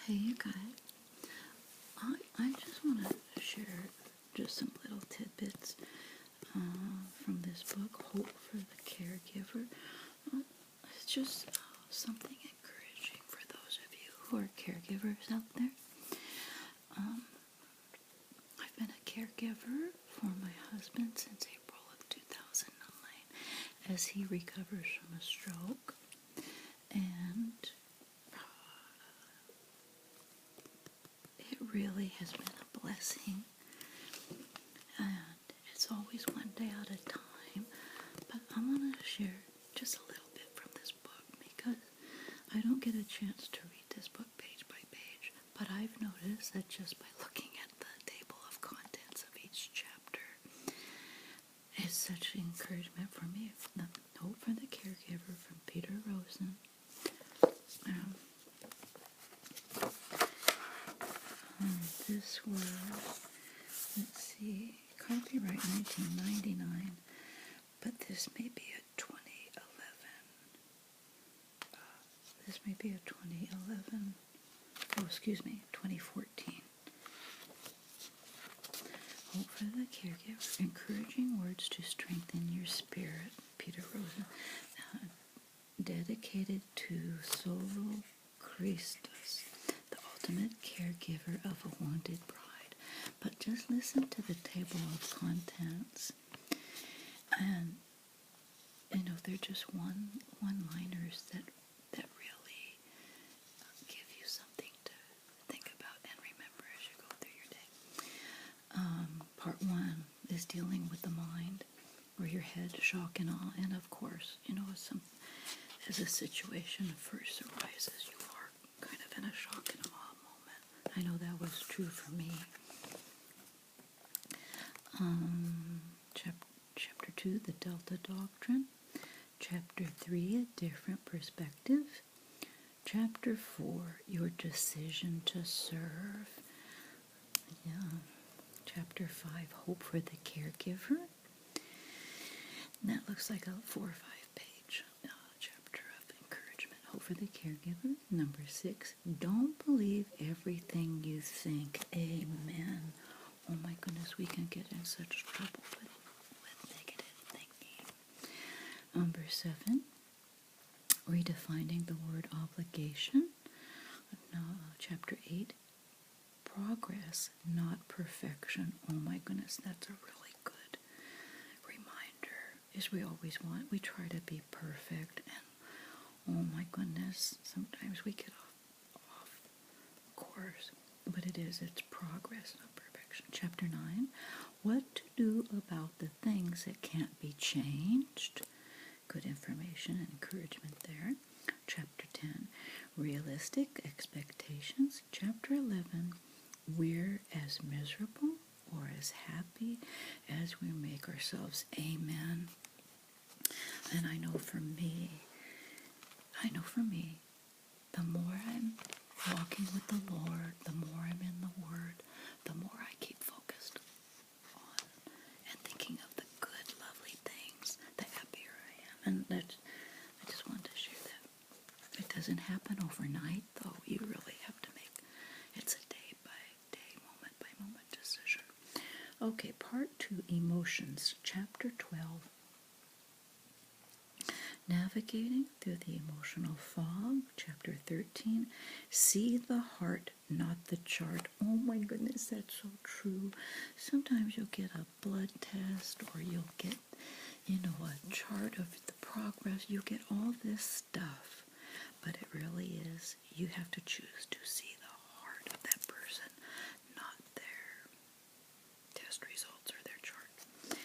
Hey, you guys. I just want to share just some little tidbits from this book, Hope for the Caregiver. It's just something encouraging for those of you who are caregivers out there. I've been a caregiver for my husband since April of 2009 as he recovers from a stroke. And it really has been a blessing. And it's always one day at a time. But I want to share just a little bit from this book because I don't get a chance to read this book page by page. But I've noticed that just by looking at the table of contents of each chapter, it's such an encouragement for me. The Hope for the Caregiver from Peter Rosen. This was, let's see, copyright 1999, but this may be a 2011. This may be a 2011. Oh, excuse me, 2014. Hope for the Caregiver, encouraging words to strengthen your spirit. Peter Rosen, dedicated to Solo Christus, the ultimate caregiver of a wounded bride. But just listen to the table of contents, and they're just one-liners that really give you something to think about and remember as you go through your day. Part 1 is dealing with the mind, or your head, shock and awe, and of course, as a situation first arises, you are kind of in a shock and awe moment. I know that was true for me. Chapter 2, the Delta Doctrine. Chapter 3, a different perspective. Chapter 4, your decision to serve. Chapter 5, hope for the caregiver. And that looks like a 4 or 5 page chapter of encouragement. Hope for the caregiver. Number 6, don't believe everything you think. Amen. Oh my goodness, we can get in such trouble with negative thinking. Number 7, redefining the word obligation. Chapter 8, progress, not perfection. Oh my goodness, that's a really good reminder. As we always want, we try to be perfect, and oh my goodness, sometimes we get off course. But it's progress, not perfection. Chapter 9, what to do about the things that can't be changed. Good information and encouragement there. Chapter 10, realistic expectations. Chapter 11, we're as miserable or as happy as we make ourselves. Amen. And I know for me, the more I'm walking with the Lord, the more I'm in the Word, the more I keep focused on and thinking of the good, lovely things, the happier I am. And I just wanted to share that. It doesn't happen overnight, though. You really have to make, it's a day-by-day, moment-by-moment decision. Okay, part 2, emotions, chapter 12. Navigating through the emotional fog, chapter 13. See the heart, not the chart. Oh my goodness, that's so true. Sometimes you'll get a blood test, or you'll get, a chart of the progress. You'll get all this stuff. But it really is, you have to choose to see the heart of that person, not their test results or their chart.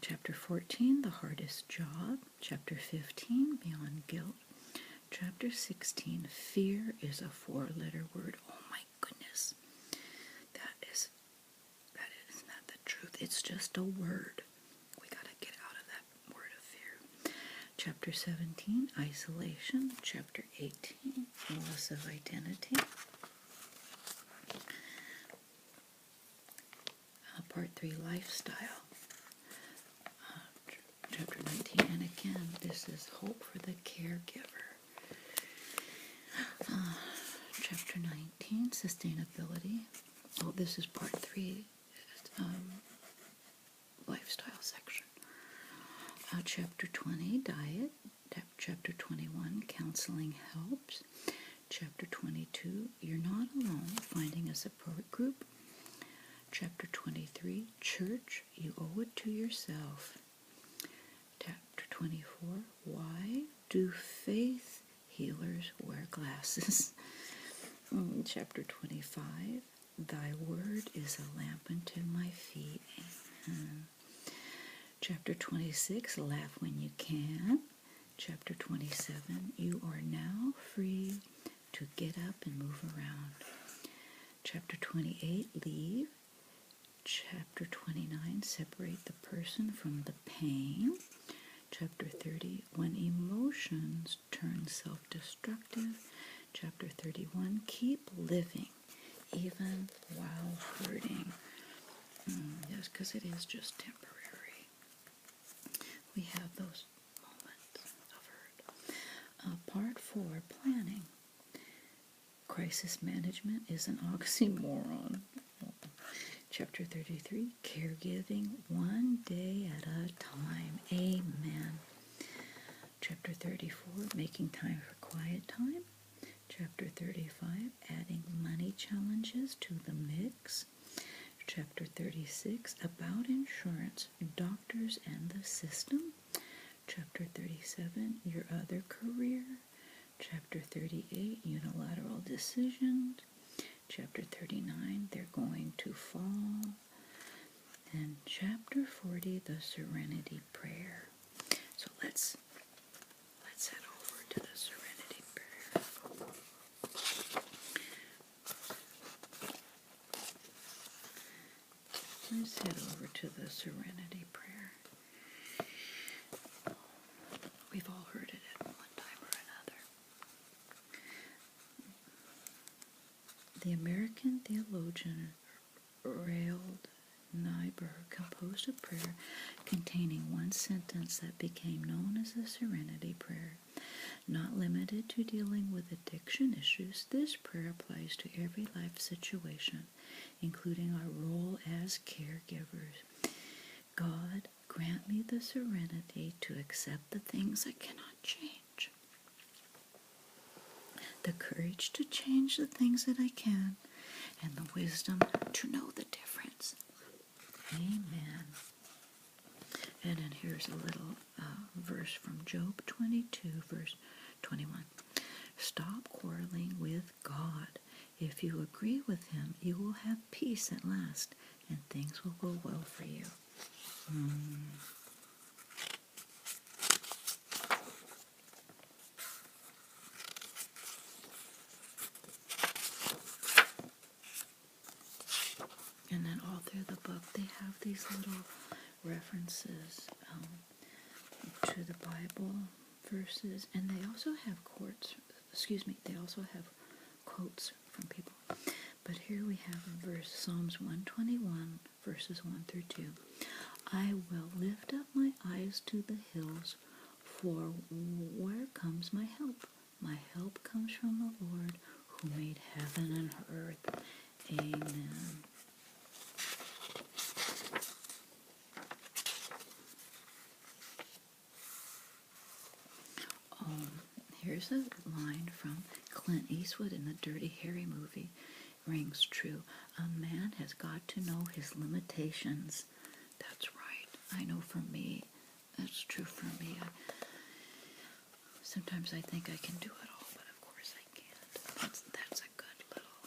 Chapter 14, the hardest job. Chapter 15, beyond guilt. Chapter 16, fear is a 4-letter word. Oh my goodness. That is not the truth. It's just a word. We got to get out of that word of fear. Chapter 17, isolation. Chapter 18, loss of identity. Part 3, lifestyle. Chapter 19, and again, this is hope for the caregiver. Chapter Chapter 19, Sustainability. Oh, this is part 3, lifestyle section. Chapter 20, Diet. Chapter 21, Counseling Helps. Chapter 22, You're Not Alone, Finding a Support Group. Chapter 23, Church, You Owe It to Yourself. Chapter 24, Why Do Faith Healers Wear Glasses? Chapter 25, Thy Word is a lamp unto my feet. Chapter 26, Laugh When You Can. Chapter 27, You Are Now Free to Get Up and Move Around. Chapter 28, Leave. Chapter 29, Separate the Person from the Pain. Chapter 30, When Emotions Turn Self-Destructive. Chapter 31, Keep Living Even While Hurting. Yes, because it is just temporary. We have those moments of hurt. Part 4, Planning. Crisis management is an oxymoron. Chapter 33, Caregiving one day at a time. Amen. Chapter 34, Making time for quiet time. Chapter 35, Adding money challenges to the mix. Chapter 36, About insurance, doctors and the system. Chapter 37, Your Other Career. Chapter 38, Unilateral decisions. Chapter 39, They're Going to Fall. And Chapter 40, The Serenity Prayer. So let's head over to the Serenity Prayer. Let's head over to the Serenity Prayer. We've all heard it at one time or another. The American theologian Railed Niebuhr composed a prayer containing one sentence that became known as the Serenity Prayer. Not limited to dealing with addiction issues, this prayer applies to every life situation, including our role as caregivers. God, grant me the serenity to accept the things I cannot change, the courage to change the things that I can, and the wisdom to know the difference. Amen. And then here's a little verse from Job 22, verse 21. Stop quarreling with God. If you agree with him, you will have peace at last, and things will go well for you. And then all through the book, they have these little references to the Bible verses, and they also have quotes from people. But here we have in verse Psalms 121, verses 1 through 2. I will lift up my eyes to the hills, for where comes my help? My help comes from the Lord, who made heaven and earth. Amen. Here's a line from Clint Eastwood in the Dirty Harry movie. Rings true. A man has got to know his limitations. That's right. I know for me, that's true for me. Sometimes I think I can do it all, but of course I can't. That's a good little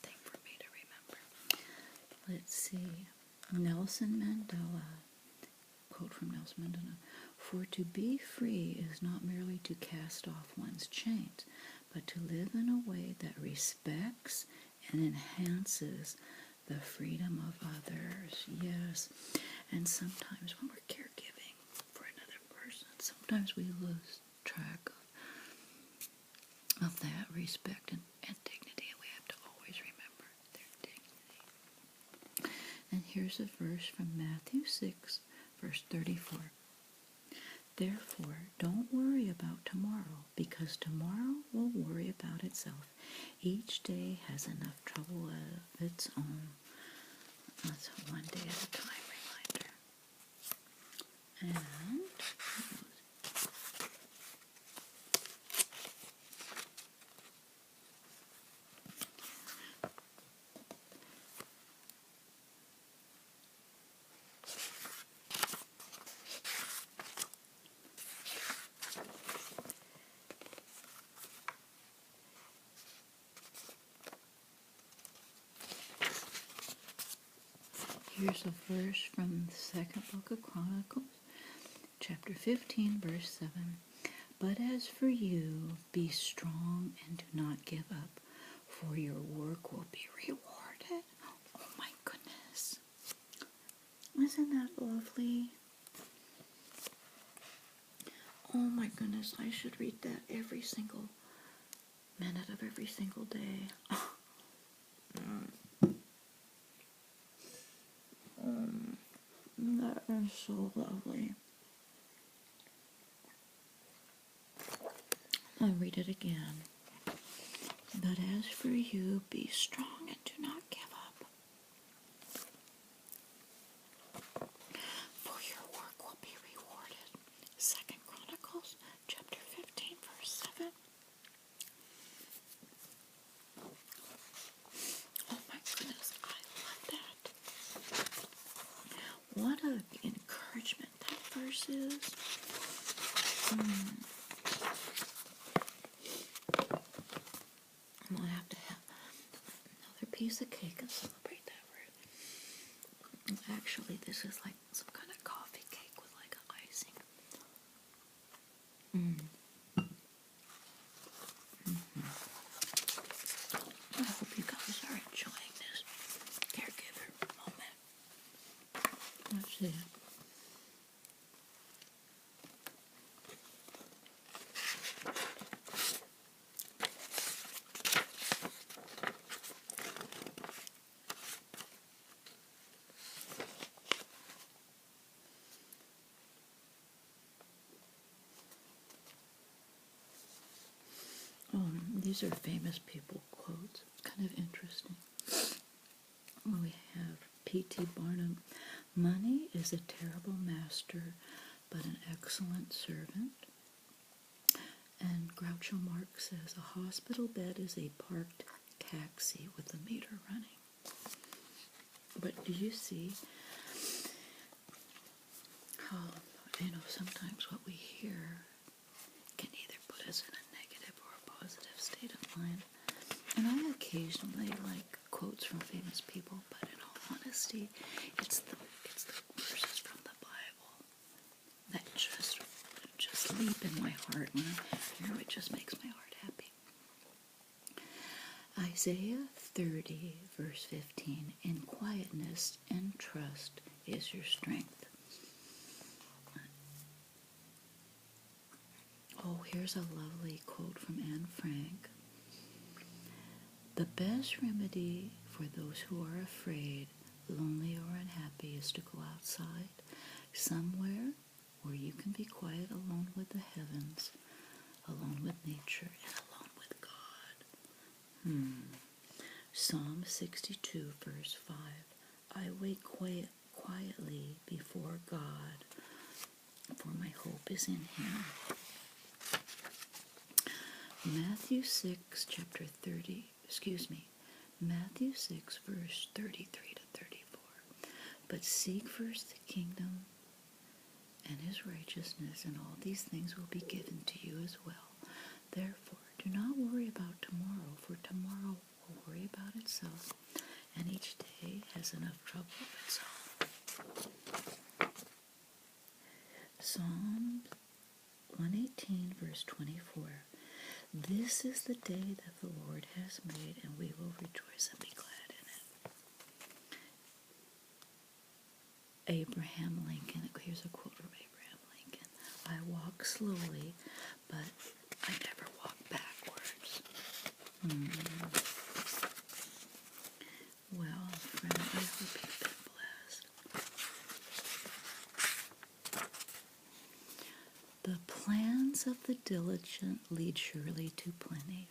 thing for me to remember. Let's see. Nelson Mandela. Quote from Nelson Mandela. For to be free is not merely to cast off one's chains, but to live in a way that respects and enhances the freedom of others. Yes. And sometimes when we're caregiving for another person, sometimes we lose track of that respect and dignity, and we have to always remember their dignity. And here's a verse from Matthew 6, verse 34. Therefore, don't worry about tomorrow, because tomorrow will worry about itself. Each day has enough trouble of its own. That's a one day at a time reminder. And here's a verse from the second book of Chronicles, chapter 15, verse 7. But as for you, be strong and do not give up, for your work will be rewarded. Oh my goodness. Isn't that lovely? Oh my goodness, I should read that every single minute of every single day. That is so lovely. I'll read it again. But as for you, be strong and do not give up, for your work will be rewarded. 2 Chronicles chapter 15, verse 7. Oh my goodness, I love that. What an encouragement that verse is. I'm going to have another piece of cake and celebrate that word. Actually, this is like some kind of coffee cake with like icing. I hope you guys are enjoying this caregiver moment. Let's see. These are famous people quotes. Kind of interesting. We have P.T. Barnum. Money is a terrible master, but an excellent servant. And Groucho Marx says, a hospital bed is a parked taxi with the meter running. But do you see how, sometimes what we hear can either put us in a negative or a positive state of mind. And I occasionally like quotes from famous people, but in all honesty, it's the verses from the Bible that just leap in my heart when I hear them. It just makes my heart happy. Isaiah 30, verse 15, in quietness and trust is your strength. Oh, here's a lovely quote from Anne Frank. The best remedy for those who are afraid, lonely, or unhappy is to go outside, somewhere where you can be quiet alone with the heavens, alone with nature, and alone with God. Psalm 62, verse 5. I wait quietly before God, for my hope is in Him. Matthew 6, Matthew 6, verse 33 to 34. But seek first the kingdom and His righteousness, and all these things will be given to you as well. Therefore, do not worry about tomorrow, for tomorrow will worry about itself, and each day has enough trouble of its own. Psalm 118, verse 24. This is the day that the Lord has made, and we will rejoice and be glad in it. Abraham Lincoln. Here's a quote from Abraham Lincoln. I walk slowly, but I never walk backwards. Well, friend, I hope you've been blessed. of the diligent lead surely to plenty,